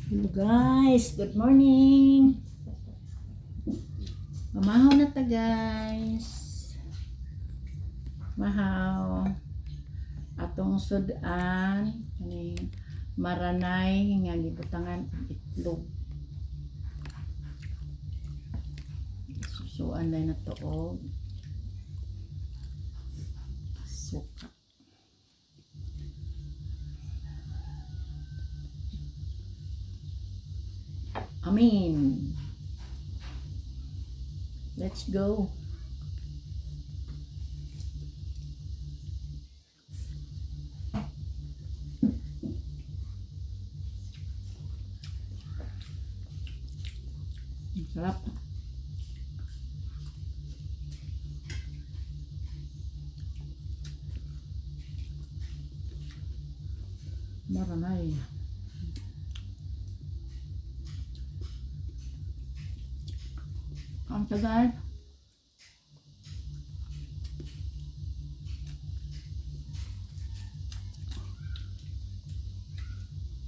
Hello guys, good morning. Mamahaw na ta guys. Mahaw. Atong sudan kaning maranay nga gibutangan ang itlog. Susuan na to suka. Amin. Let's go. Sarap. Maranay. Ang tagal.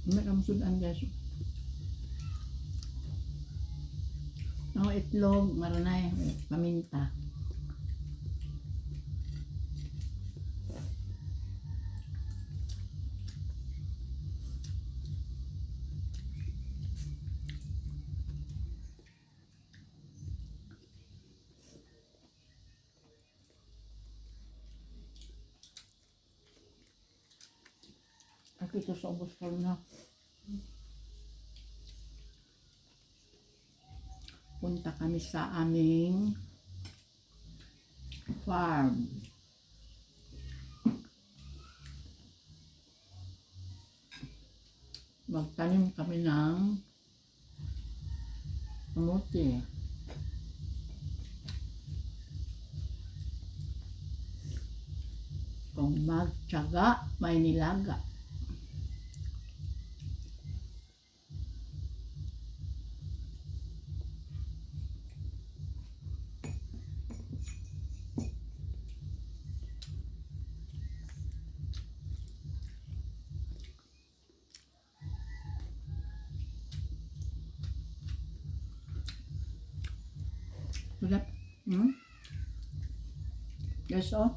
May kamsudan guys. Ang itlog, maranay, paminta. Ako ito sa ubos ko na. Punta kami sa aming farm. Magtanim kami ng kamote. Kung magtiyaga, may nilaga. Sarap. Yes, oh.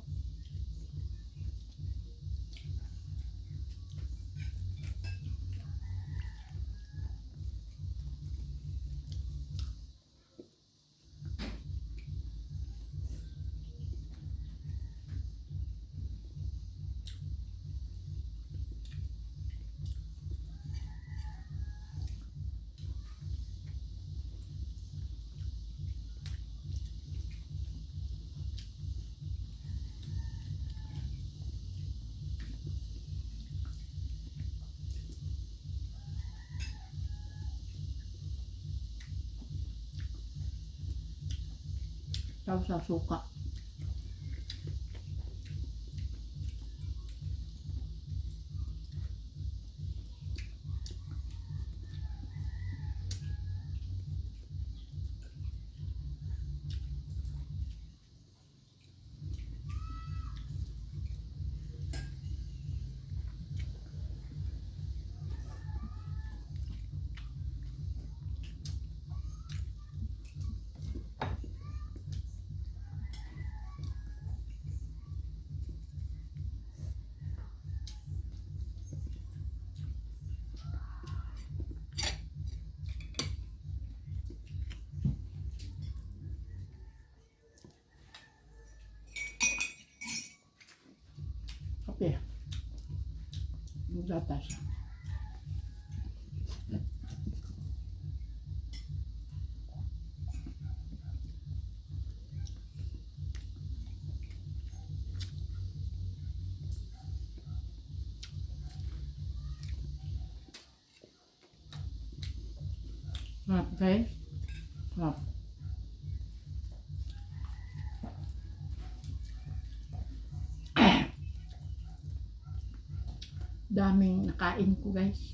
Tapos sa suka. Kape. Gatas. Sarap guys. Sarap. Daming nakain ko guys.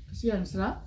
Kasi ang sarap.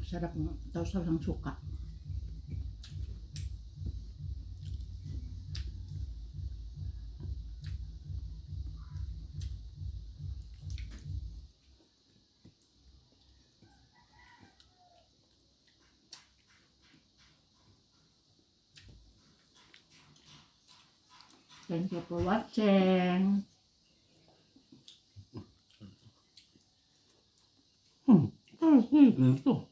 Sarap ng tausaw ng suka. Thank you for watching. Ganito.